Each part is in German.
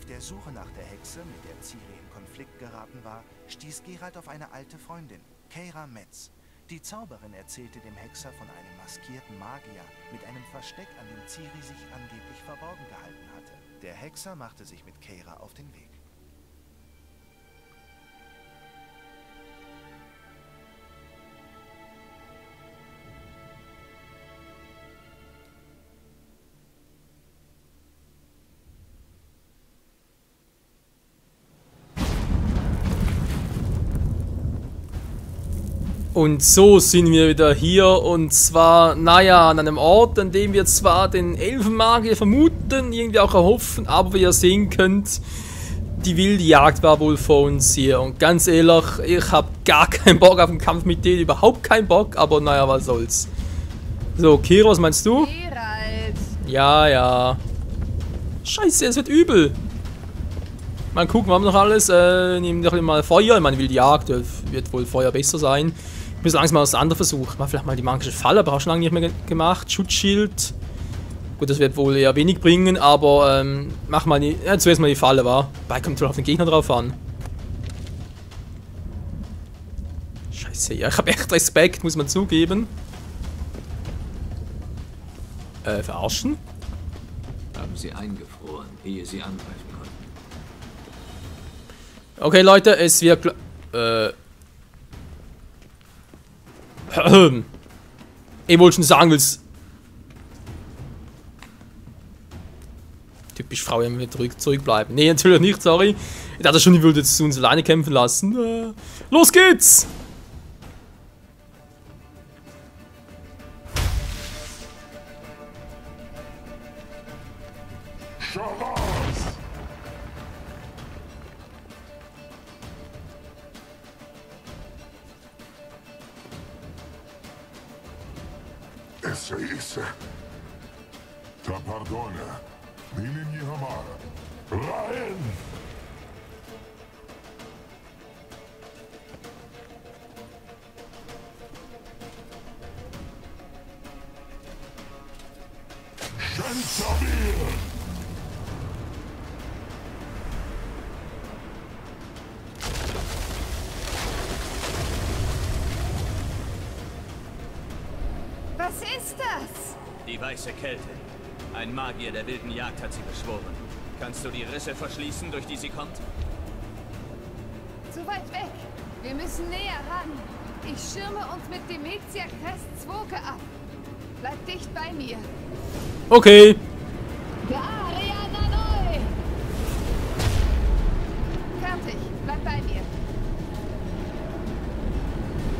der Suche nach der Hexe, mit der Ciri in Konflikt geraten war, stieß Geralt auf eine alte Freundin, Keira Metz. Die Zauberin erzählte dem Hexer von einem maskierten Magier mit einem Versteck, an dem Ciri sich angeblich verborgen gehalten hatte. Der Hexer machte sich mit Keira auf den Weg. Und so sind wir wieder hier, und zwar, naja, an einem Ort, an dem wir zwar den Elfenmagier vermuten, irgendwie auch erhoffen, aber wie ihr sehen könnt, die wilde Jagd war wohl vor uns hier. Und ganz ehrlich, ich habe gar keinen Bock auf den Kampf mit denen, überhaupt keinen Bock, aber naja, was soll's. So, Kira, was meinst du? Geralt. Ja, ja. Scheiße, es wird übel. Mal gucken, wir haben noch alles. Nehmen doch mal Feuer. Ich meine, wilde Jagd, wird wohl Feuer besser sein. Ich muss langsam mal das andere versuchen. Mal vielleicht mal die magische Falle, aber auch schon lange nicht mehr gemacht. Schutzschild. Gut, das wird wohl eher wenig bringen, aber mach mal die. Ja, zuerst mal die Falle, war. Dabei kommt wohl auf den Gegner drauf an. Scheiße, ja, ich habe echt Respekt, muss man zugeben. Verarschen? Haben sie eingefroren, ehe sie angreifen konnten. Okay, Leute, es wird. Ich wollte schon sagen, will's. Typisch Frau, wenn wir zurückbleiben. Nee, natürlich nicht, sorry. Ich dachte schon, ich würde jetzt uns alleine kämpfen lassen. Los geht's! Esse. Ta pardone. Nilin Hamar. Rein! Schensabir! Was ist das? Die weiße Kälte. Ein Magier der wilden Jagd hat sie beschworen. Kannst du die Risse verschließen, durch die sie kommt? Zu weit weg. Wir müssen näher ran. Ich schirme uns mit Demetia Crest Zwoke ab. Bleib dicht bei mir. Okay. Ariana neu! Fertig. Bleib bei mir.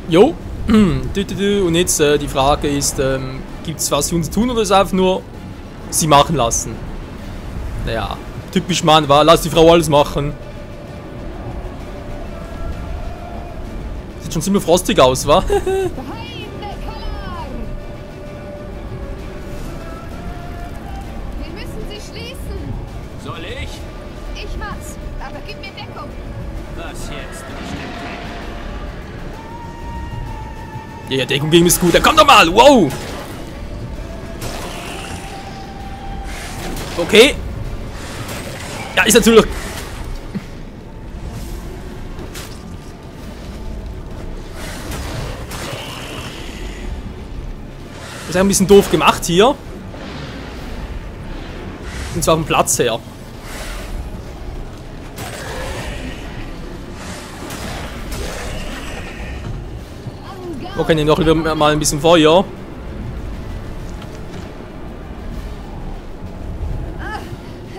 Jo. Und jetzt die Frage ist, gibt es was für uns zu tun oder ist einfach nur sie machen lassen? Naja, typisch Mann, war, lass die Frau alles machen. Sieht schon ziemlich frostig aus, wa? Wir müssen sie schließen. Soll ich? Ich mach's. Aber gib mir Deckung. Was jetzt? Ja, Deckung gegen ist gut. Dann komm doch mal! Wow! Okay. Ja, ist natürlich. Das ist ein bisschen doof gemacht hier. Und zwar vom Platz her. Okay, nehmen doch lieber mal ein bisschen Feuer.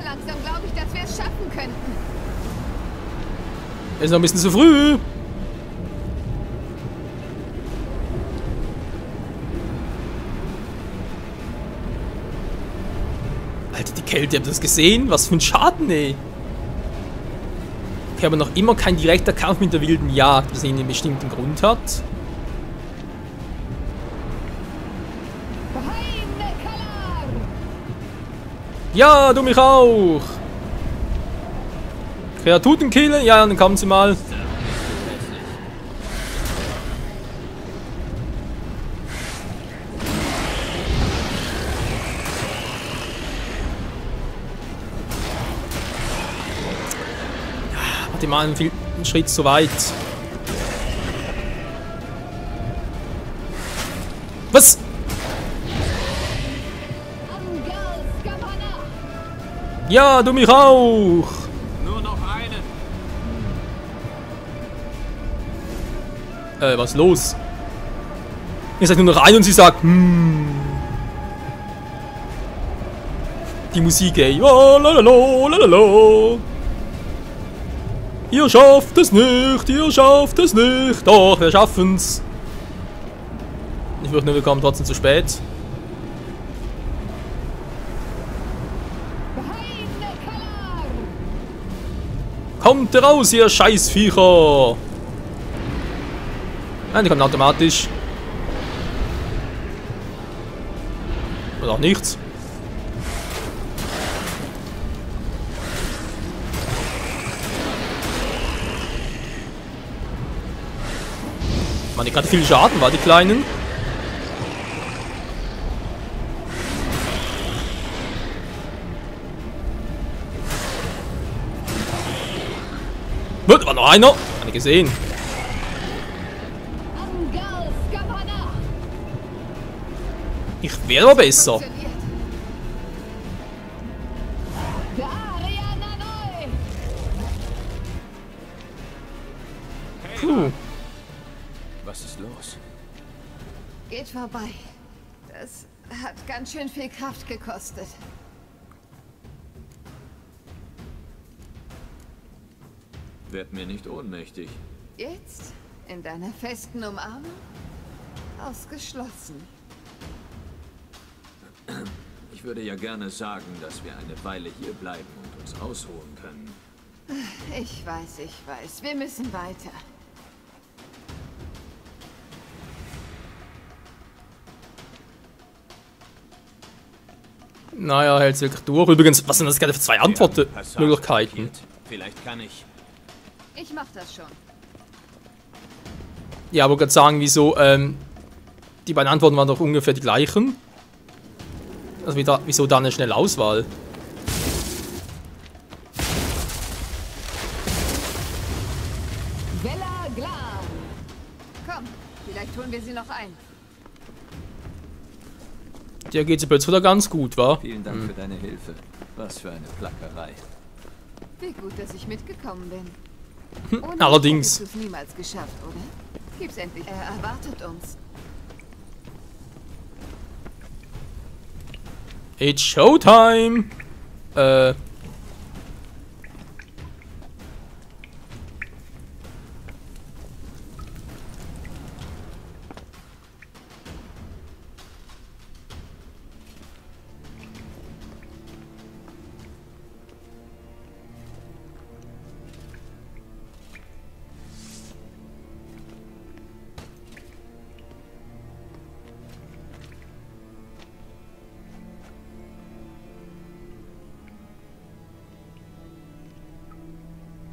Langsam glaube ich, dass wir es schaffen könnten. Ist noch ein bisschen zu früh. Alter, die Kälte, habt ihr das gesehen? Was für ein Schaden, ey. Okay, aber noch immer kein direkter Kampf mit der wilden Jagd, was einen bestimmten Grund hat. Ja, du mich auch. Kreaturen killen? Ja, dann kommen sie mal. Die machen einen Schritt zu weit. Was? Ja, du mich auch! Nur noch einen. Was ist los? Ihr sagt nur noch ein und sie sagt, Die Musik, ey. Oh, lalala, lalala. Ihr schafft es nicht, ihr schafft es nicht. Doch, wir schaffen's. Ich fürchte nur, wir kommen trotzdem zu spät. Kommt raus, ihr Scheißviecher! Nein, die kommen automatisch. Oder auch nichts. Waren die gerade viel Schaden, war die Kleinen? Wird war noch einer? Hab ich gesehen. Ich wäre aber besser. Puh. Was ist los? Geht vorbei. Das hat ganz schön viel Kraft gekostet. Werd mir nicht ohnmächtig. Jetzt? In deiner festen Umarmung? Ausgeschlossen. Ich würde ja gerne sagen, dass wir eine Weile hier bleiben und uns ausruhen können. Ich weiß. Wir müssen weiter. Naja, hält's wirklich durch. Übrigens, was sind das gerade für zwei Antwortmöglichkeiten? Vielleicht kann ich. Ich mach das schon. Ja, aber gerade sagen, wieso, die beiden Antworten waren doch ungefähr die gleichen. Also wieso da eine schnelle Auswahl? Vella Glan. Komm, vielleicht holen wir sie noch ein. Der geht sie plötzlich wieder ganz gut, wa? Vielen Dank für deine Hilfe. Was für eine Plackerei. Wie gut, dass ich mitgekommen bin. Ohne Allerdings. hättest du es niemals geschafft, oder? Gib's endlich. Er erwartet uns. It's Showtime!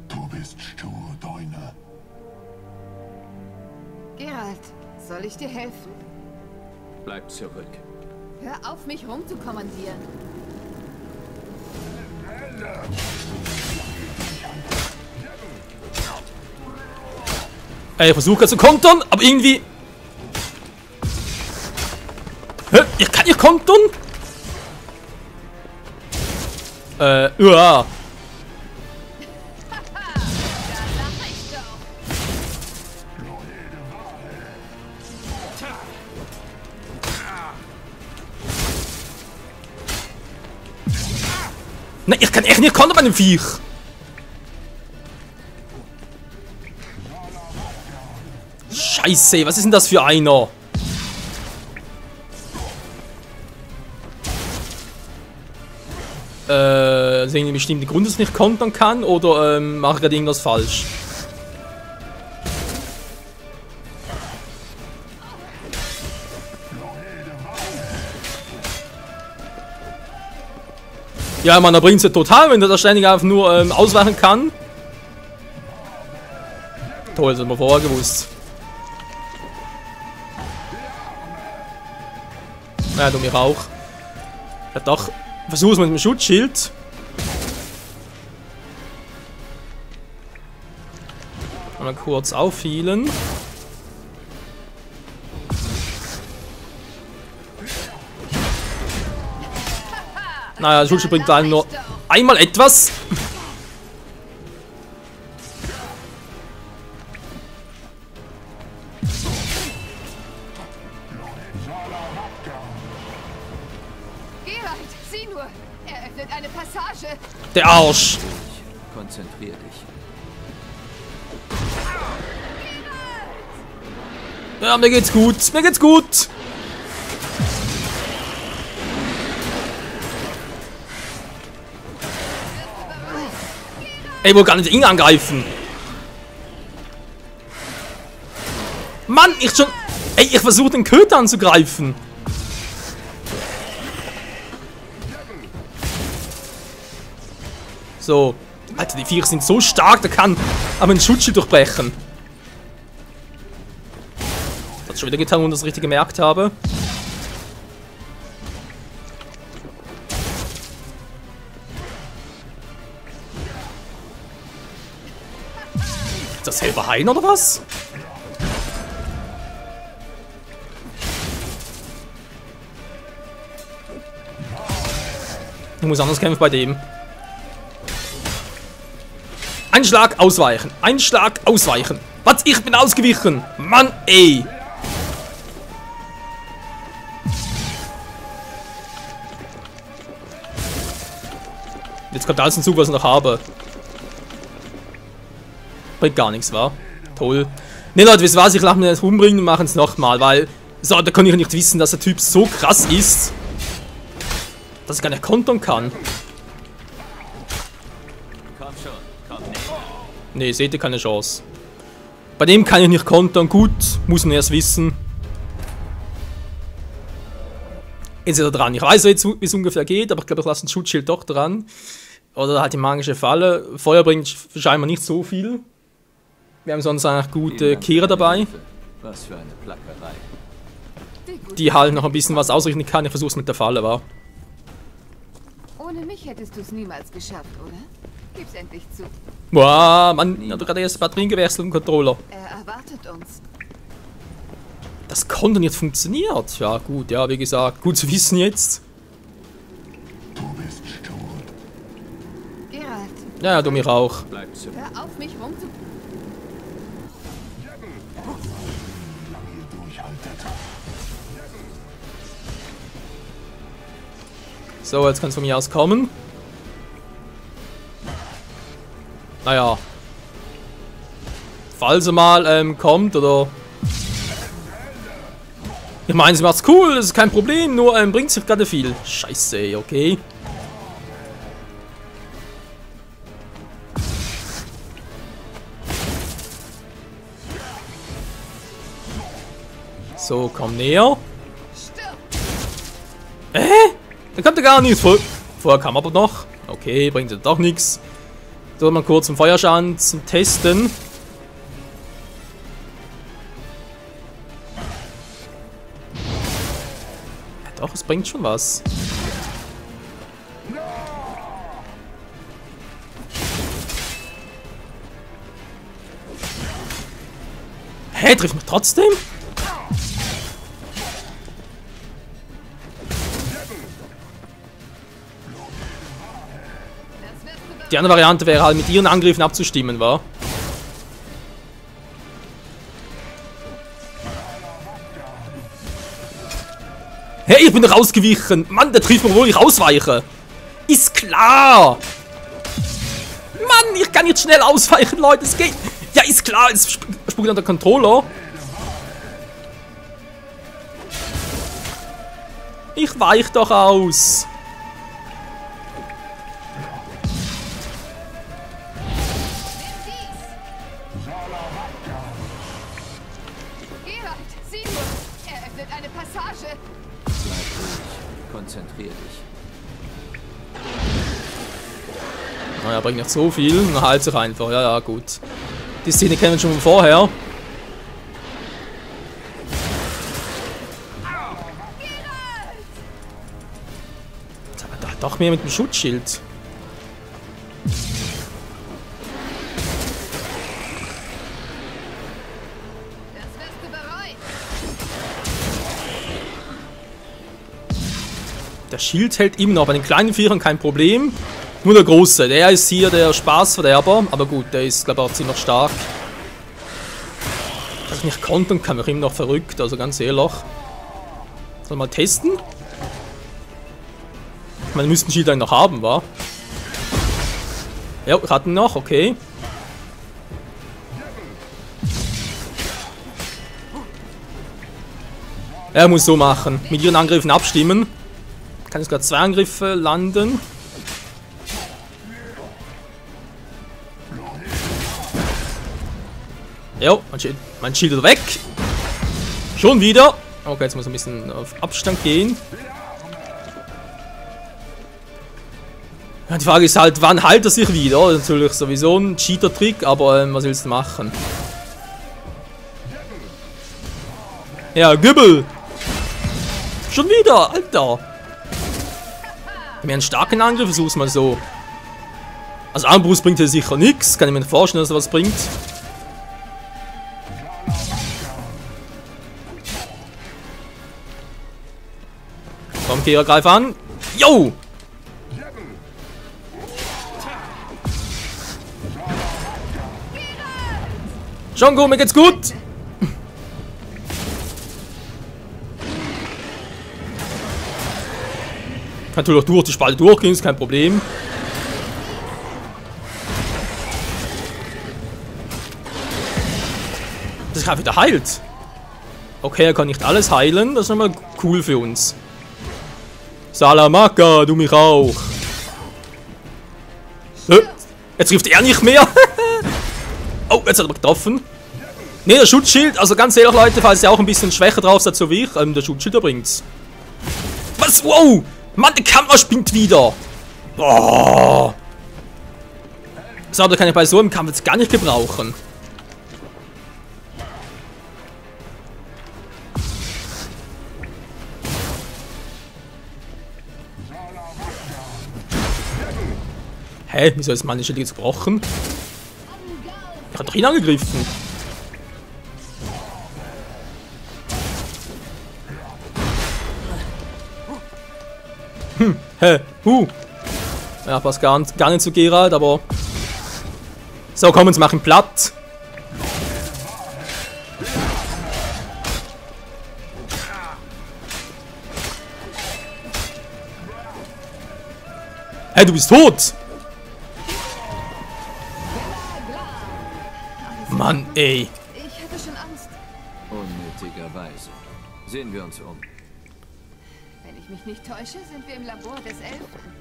Du bist stur, Deune. Geralt, soll ich dir helfen? Bleib zurück. Hör auf, mich rumzukommandieren. Ich versuche gerade zu kontern, aber irgendwie... Hä? Kann ihr kontern? Ja. Da lach ich doch. Nein, ich kann echt nicht kontern bei dem Viech. Scheiße, was ist denn das für einer? Ist irgendwie bestimmt der Grund, dass ich nicht kontern kann, oder mache ich gerade irgendwas falsch? Ja, man, da bringt es ja total, wenn der da ständig einfach nur ausweichen kann. Toll, das haben wir vorher gewusst. Ja, du mich auch. Ja, doch. Versuch's mit dem Schutzschild. Mal kurz aufhealen. Naja, das Schutzschild bringt einem nur einmal etwas. Geralt, sieh nur. Er öffnet eine Passage. Der Arsch. Konzentrier dich. Ja, mir geht's gut. Mir geht's gut. Ey, wo kann ich ihn angreifen? Mann, ich schon... Ey, ich versuche den Köter anzugreifen. So. Alter, die Viecher sind so stark, da kann aber ein Schutzschild durchbrechen. Das hat schon wieder getan, ohne dass ich richtig gemerkt habe. Ist das selber Hein oder was? Ich muss anders kämpfen bei dem. Ein Schlag ausweichen. Ein Schlag ausweichen. Was? Ich bin ausgewichen. Mann, ey. Jetzt kommt alles hinzu, was ich noch habe. Bringt gar nichts, wa? Toll. Ne, Leute, wisst ihr was? Ich lasse mich jetzt umbringen und machen es nochmal, weil... So, da kann ich nicht wissen, dass der Typ so krass ist, dass ich gar nicht kontern kann. Komm schon, komm näher. Ne, seht ihr, keine Chance. Bei dem kann ich nicht kontern. Gut, muss man erst wissen. Jetzt ist er dran. Ich weiß jetzt, wie es ungefähr geht, aber ich glaube, ich lasse ein Schutzschild doch dran. Oder halt die magische Falle. Feuer bringt scheinbar nicht so viel. Wir haben sonst eigentlich gute Kehrer dabei, Was für eine Plackerei. die halt noch ein bisschen was ausrichten kann. Ich versuche es mit der Falle, wa? Ohne mich hättest du es niemals geschafft, oder? Gib's endlich zu. Boah, Mann, ich habe gerade erst Batterien gewechselt im Controller. Er erwartet uns. Das konnte nicht funktioniert. Ja, gut, ja, wie gesagt, gut zu wissen jetzt. Du bist tot. Geralt, Ja, du mich auch. Bleib zurück. hör auf, mich rumzu... Lange ihr durchhaltet. So, jetzt kann es von mir aus kommen. Naja. Falls er mal kommt, oder... Ich meine, sie macht's cool, das ist kein Problem, nur bringt sich gerade viel. Scheiße, ey, okay. So, komm näher. Da kommt er gar nichts. Vorher kam aber noch. Okay, bringt er doch nichts. So, mal kurz zum Feuerschaden zum Testen. Ja, doch, es bringt schon was. Hä, trifft mich trotzdem? Die andere Variante wäre halt mit ihren Angriffen abzustimmen, wa? Hey, ich bin rausgewichen! Mann, der trifft mir, obwohl ich ausweiche! Ist klar! Mann, ich kann jetzt schnell ausweichen, Leute, es geht! Ja, ist klar, es spuckt an der Controller. Ich weich doch aus! Geralt, sieh nur. Er öffnet eine Passage. Bleib ruhig. Konzentrier dich. Naja, bringt nicht so viel. Na, halt sich einfach. Ja, ja, gut. Die Szene kennen wir schon von vorher. Da doch mehr mit dem Schutzschild. Der Schild hält immer noch. Bei den kleinen Viechern kein Problem. Nur der große. Der ist hier der Spaßverderber. Aber gut, der ist, glaube ich, auch ziemlich stark. Dass ich nicht kontern kann, mich immer noch verrückt. Also ganz ehrlich. Sollen wir mal testen? Ich meine, wir müssten den Schild eigentlich noch haben, wa? Ja, ich hatte ihn noch, okay. Er muss so machen. Mit ihren Angriffen abstimmen. Kann jetzt gerade 2 Angriffe landen. Jo, mein Schild ist weg. Schon wieder. Okay, jetzt muss ein bisschen auf Abstand gehen. Ja, die Frage ist halt, wann heilt er sich wieder? Natürlich sowieso ein Cheater-Trick, aber was willst du machen? Ja, Gübbel! Schon wieder, Alter! Mehr einen starken Angriff, versuch's mal so. Also Armbrust bringt hier sicher nichts, kann ich mir nicht vorstellen, dass er was bringt. Komm, Kira, greif an. Yo! Schon gut, mir geht's gut! Kann natürlich auch durch die Spalte durchgehen, ist kein Problem. Das gerade wieder heilt. Okay, er kann nicht alles heilen, das ist nochmal cool für uns. Salamaka, du mich auch. Jetzt trifft er nicht mehr. Oh, jetzt hat er getroffen. Ne, der Schutzschild, also ganz ehrlich Leute, falls ihr auch ein bisschen schwächer drauf seid, so wie ich, der Schutzschild bringt's. Was? Wow! Mann, der Kamera spinnt wieder! Boah! So, da kann ich bei so einem Kampf jetzt gar nicht gebrauchen. Hä? Wieso ist meine Schild jetzt gebrochen? Ich hab doch ihn angegriffen. Hä? Ja, passt gar nicht zu Geralt, aber... So, komm, jetzt mach ihn platt. Hä, du bist tot! Mann, ey. Ich hatte schon Angst. Unnötigerweise. Sehen wir uns um. Wenn ich mich nicht täusche, sind wir im Labor des Elfen.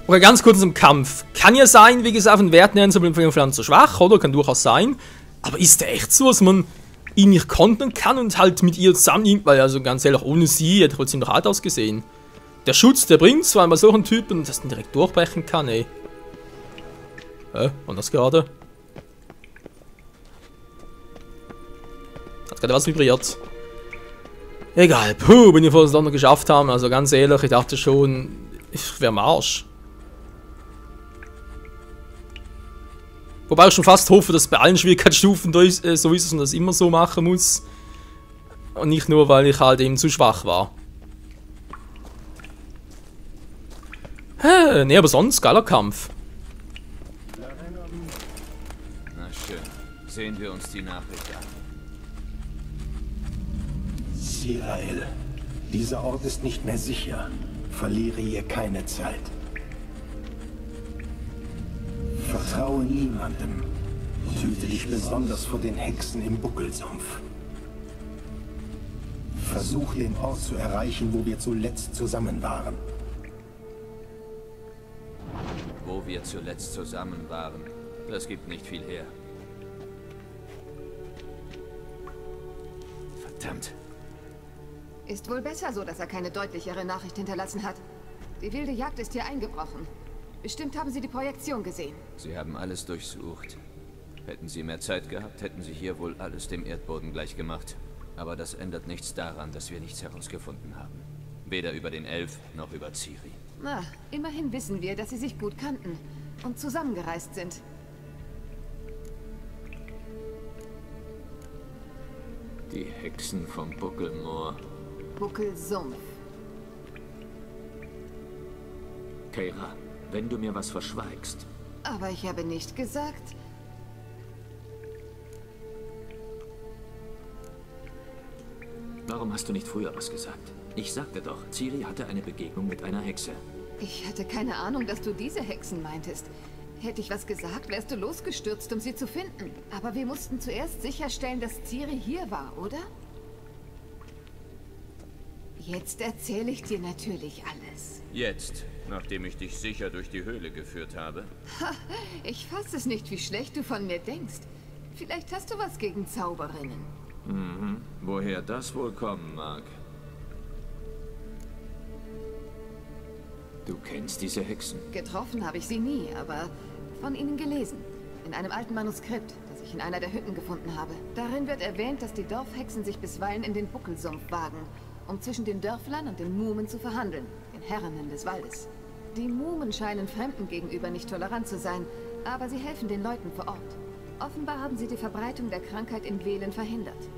Okay, ganz kurz zum Kampf. Kann ja sein, wie gesagt, von Werten her sind zu schwach, oder? Kann durchaus sein. Aber ist der echt so, dass man ihn nicht kontern kann und halt mit ihr zusammen, weil also ganz ehrlich, ohne sie hätte er wohl ziemlich hart ausgesehen. Der Schutz, der bringt zwar bei solchen Typen, dass man direkt durchbrechen kann, ey. Und das gerade? Hat gerade was vibriert. Egal, puh, wenn wir vorher das noch geschafft haben, also ganz ehrlich, ich dachte schon, ich wäre am Arsch. Wobei ich schon fast hoffe, dass bei allen Schwierigkeitsstufen so ist es und das immer so machen muss. Und nicht nur, weil ich halt eben zu schwach war. Ne, aber sonst geiler Kampf. Na schön, sehen wir uns die Nachricht an. Sirael, dieser Ort ist nicht mehr sicher. Verliere hier keine Zeit. Vertraue niemandem und hüte dich besonders vor den Hexen im Buckelsumpf. Versuch den Ort zu erreichen, wo wir zuletzt zusammen waren. Wo wir zuletzt zusammen waren, das gibt nicht viel her. Verdammt. Ist wohl besser so, dass er keine deutlichere Nachricht hinterlassen hat. Die wilde Jagd ist hier eingebrochen. Bestimmt haben Sie die Projektion gesehen. Sie haben alles durchsucht. Hätten Sie mehr Zeit gehabt, hätten Sie hier wohl alles dem Erdboden gleich gemacht. Aber das ändert nichts daran, dass wir nichts herausgefunden haben. Weder über den Elf, noch über Ciri. Na, immerhin wissen wir, dass Sie sich gut kannten und zusammengereist sind. Die Hexen vom Buckelmoor. Buckelsumpf. Keira. Wenn du mir was verschweigst. Aber ich habe nicht gesagt... Warum hast du nicht früher was gesagt? Ich sagte doch, Ciri hatte eine Begegnung mit einer Hexe. Ich hatte keine Ahnung, dass du diese Hexen meintest. Hätte ich was gesagt, wärst du losgestürzt, um sie zu finden. Aber wir mussten zuerst sicherstellen, dass Ciri hier war, oder? Jetzt erzähle ich dir natürlich alles. Jetzt, nachdem ich dich sicher durch die Höhle geführt habe? Ha, ich fasse es nicht, wie schlecht du von mir denkst. Vielleicht hast du was gegen Zauberinnen. Mhm. Woher das wohl kommen mag. Du kennst diese Hexen? Getroffen habe ich sie nie, aber von ihnen gelesen. In einem alten Manuskript, das ich in einer der Hütten gefunden habe. Darin wird erwähnt, dass die Dorfhexen sich bisweilen in den Buckelsumpf wagen, um zwischen den Dörflern und den Mumen zu verhandeln, den Herrinnen des Waldes. Die Mumen scheinen Fremden gegenüber nicht tolerant zu sein, aber sie helfen den Leuten vor Ort. Offenbar haben sie die Verbreitung der Krankheit in Velen verhindert.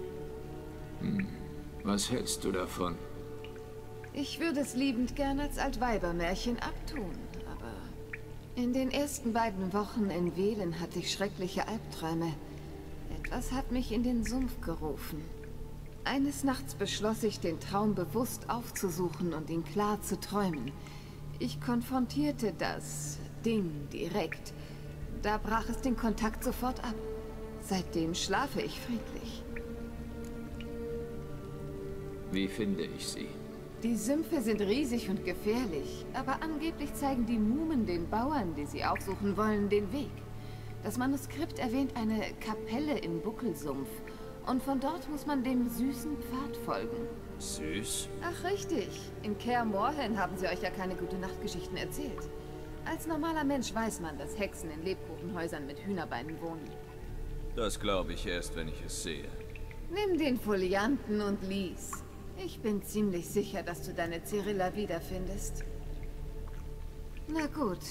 Was hältst du davon? Ich würde es liebend gern als Altweibermärchen abtun, aber in den ersten beiden Wochen in Velen hatte ich schreckliche Albträume. Etwas hat mich in den Sumpf gerufen. Eines Nachts beschloss ich, den Traum bewusst aufzusuchen und ihn klar zu träumen. Ich konfrontierte das Ding direkt. Da brach es den Kontakt sofort ab. Seitdem schlafe ich friedlich. Wie finde ich sie? Die Sümpfe sind riesig und gefährlich, aber angeblich zeigen die Mumen den Bauern, die sie aufsuchen wollen, den Weg. Das Manuskript erwähnt eine Kapelle im Buckelsumpf und von dort muss man dem süßen Pfad folgen. Süß? Ach richtig, in Kaer Morhen haben sie euch ja keine Gute-Nacht-Geschichten erzählt. Als normaler Mensch weiß man, dass Hexen in Lebkuchenhäusern mit Hühnerbeinen wohnen. Das glaube ich erst, wenn ich es sehe. Nimm den Folianten und lies. Ich bin ziemlich sicher, dass du deine Cyrilla wiederfindest. Na gut,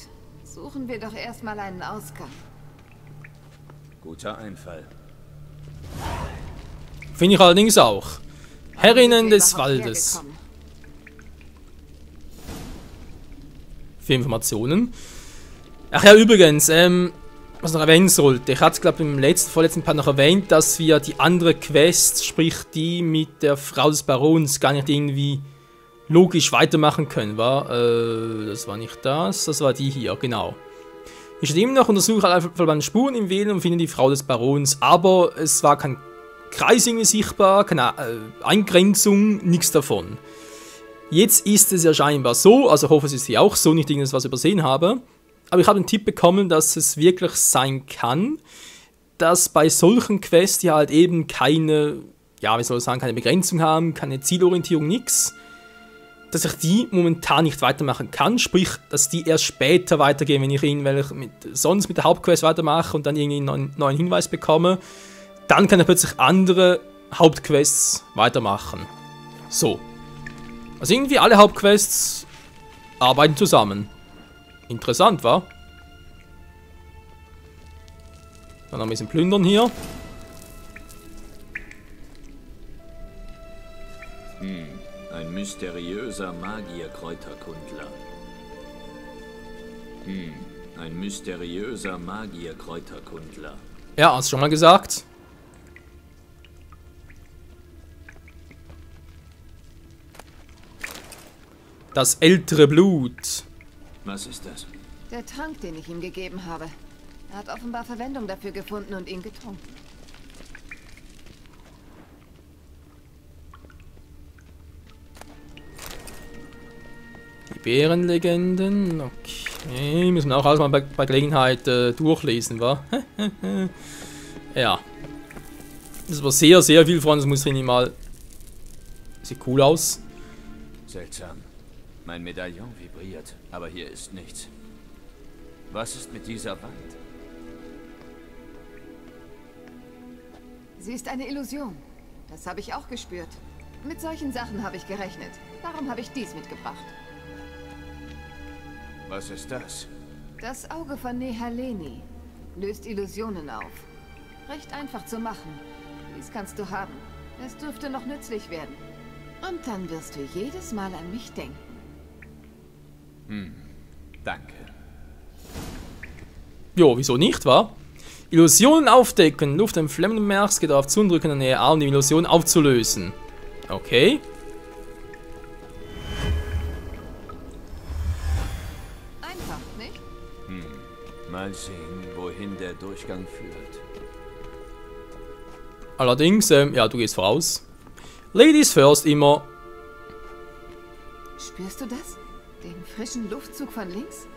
suchen wir doch erstmal einen Ausgang. Guter Einfall. Finde ich allerdings auch. Herrinnen Wo sind wir des überhaupt Waldes. hergekommen? Für Informationen. Ach ja, übrigens, was noch erwähnen sollte. Ich hatte, glaube ich, im vorletzten Part noch erwähnt, dass wir die andere Quest, sprich die mit der Frau des Barons, gar nicht irgendwie logisch weitermachen können, war. Das war nicht das war die hier, genau. Ich stehe immer noch, untersuche einfach meine Spuren im Wählen und finde die Frau des Barons, aber es war kein Kreis irgendwie sichtbar, keine Eingrenzung, nichts davon. Jetzt ist es ja scheinbar so, also hoffe es ist hier auch so, nicht irgendwas übersehen habe. Aber ich habe den Tipp bekommen, dass es wirklich sein kann, dass bei solchen Quests, die halt eben keine, ja, wie soll ich sagen, keine Begrenzung haben, keine Zielorientierung, nix, dass ich die momentan nicht weitermachen kann, sprich, dass die erst später weitergehen, wenn ich irgendwelche sonst mit der Hauptquest weitermache und dann irgendwie einen neuen Hinweis bekomme, dann kann ich plötzlich andere Hauptquests weitermachen. So. Also irgendwie alle Hauptquests arbeiten zusammen. Interessant, wa? Dann noch ein bisschen plündern hier. Ein mysteriöser Magierkräuterkundler. Ein mysteriöser Magierkräuterkundler. Ja, hast du schon mal gesagt. Das ältere Blut. Was ist das? Der Trank, den ich ihm gegeben habe. Er hat offenbar Verwendung dafür gefunden und ihn getrunken. Die Bärenlegenden. Okay, müssen wir auch alles mal bei Gelegenheit durchlesen, wa? Ja. Das ist aber sehr, sehr viel von. Das muss ich mal. Sieht cool aus. Seltsam. Mein Medaillon vibriert, aber hier ist nichts. Was ist mit dieser Wand? Sie ist eine Illusion. Das habe ich auch gespürt. Mit solchen Sachen habe ich gerechnet. Darum habe ich dies mitgebracht. Was ist das? Das Auge von Nehaleni löst Illusionen auf. Recht einfach zu machen. Dies kannst du haben. Es dürfte noch nützlich werden. Und dann wirst du jedes Mal an mich denken. Danke. Jo, wieso nicht, wa? Illusionen aufdecken. Luft im flammenden Merks geht auf Zundrücken in der Nähe A, um die Illusion aufzulösen. Okay. Einfach, nicht? Mal sehen, wohin der Durchgang führt. Allerdings, ja, du gehst voraus. Ladies first immer. Spürst du das? Den frischen Luftzug von links?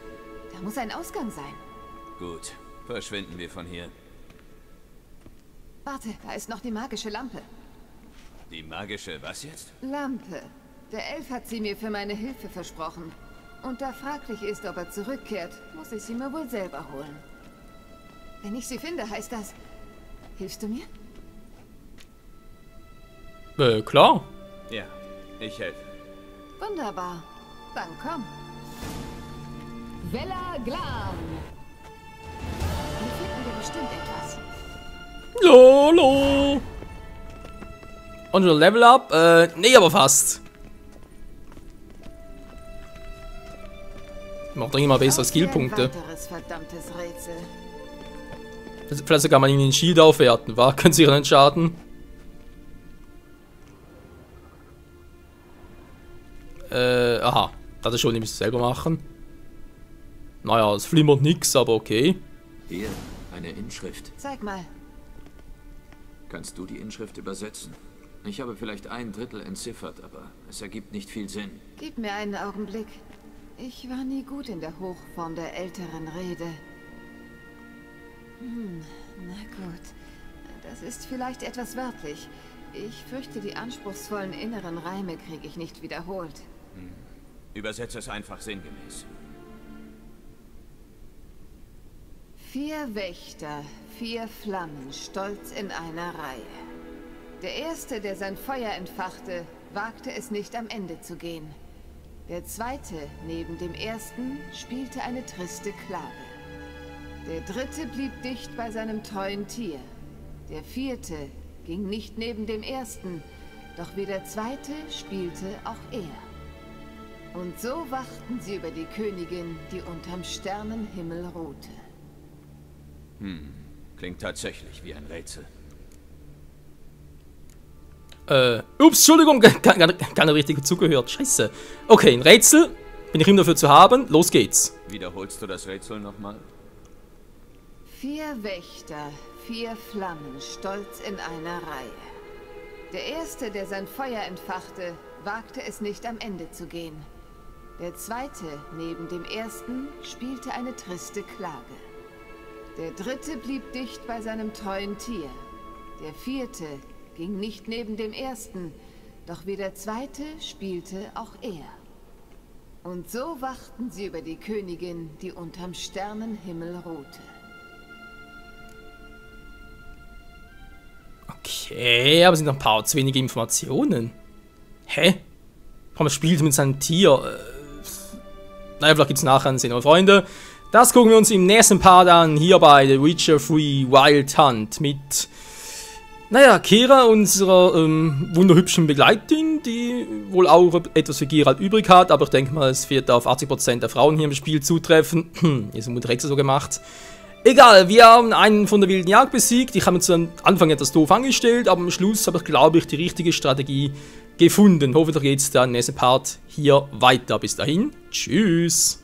Da muss ein Ausgang sein. Gut, verschwinden wir von hier. Warte, da ist noch die magische Lampe. Die magische, was jetzt? Lampe. Der Elf hat sie mir für meine Hilfe versprochen. Und da fraglich ist, ob er zurückkehrt, muss ich sie mir wohl selber holen. Wenn ich sie finde, heißt das... Hilfst du mir? Klar. Ja, ich helfe. Wunderbar. Dann komm. Vela Glam. Hier finden wir bestimmt etwas. Lolo. Und schon Level Up? Nee, aber fast. Ich mach dringend mal bessere Skillpunkte. Ein weiteres verdammtes Rätsel. Vielleicht sogar mal in den Shield aufwerten, wa? Können sicher nicht schaden. Aha. Das ist schon, ich muss es selber machen. Naja, es flimmert nix, aber okay. Hier, eine Inschrift. Zeig mal. Kannst du die Inschrift übersetzen? Ich habe vielleicht 1/3 entziffert, aber es ergibt nicht viel Sinn. Gib mir einen Augenblick. Ich war nie gut in der Hochform der älteren Rede. Na gut. Das ist vielleicht etwas wörtlich. Ich fürchte, die anspruchsvollen inneren Reime kriege ich nicht wiederholt. Übersetze es einfach sinngemäß. 4 Wächter, 4 Flammen, stolz in einer Reihe. Der Erste, der sein Feuer entfachte, wagte es nicht am Ende zu gehen. Der Zweite, neben dem Ersten, spielte eine triste Klage. Der Dritte blieb dicht bei seinem treuen Tier. Der Vierte ging nicht neben dem Ersten, doch wie der Zweite spielte auch er. Und so wachten sie über die Königin, die unterm Sternenhimmel ruhte. Klingt tatsächlich wie ein Rätsel. Ups, Entschuldigung, keine richtig zugehört. Scheiße. Okay, ein Rätsel. Bin ich immer dafür zu haben. Los geht's. Wiederholst du das Rätsel nochmal? 4 Wächter, 4 Flammen, stolz in einer Reihe. Der Erste, der sein Feuer entfachte, wagte es nicht am Ende zu gehen. Der Zweite, neben dem Ersten, spielte eine triste Klage. Der Dritte blieb dicht bei seinem treuen Tier. Der Vierte ging nicht neben dem Ersten, doch wie der Zweite spielte auch er. Und so wachten sie über die Königin, die unterm Sternenhimmel ruhte. Okay, aber es sind noch ein paar zu wenige Informationen. Hä? Man spielt mit seinem Tier. Naja, vielleicht gibt es nachher einen Sinn. Aber Freunde, das gucken wir uns im nächsten Part an. Hier bei The Witcher 3 Wild Hunt mit, naja, Kira, unserer wunderhübschen Begleitin, die wohl auch etwas für Geralt übrig hat. Aber ich denke mal, es wird auf 80% der Frauen hier im Spiel zutreffen. Ist im Mutrexe so gemacht. Egal, wir haben einen von der wilden Jagd besiegt. Ich habe mir zu Anfang etwas doof angestellt, aber am Schluss habe ich, glaube ich, die richtige Strategie gefunden. Hoffentlich geht es dann im nächsten Part hier weiter. Bis dahin, tschüss.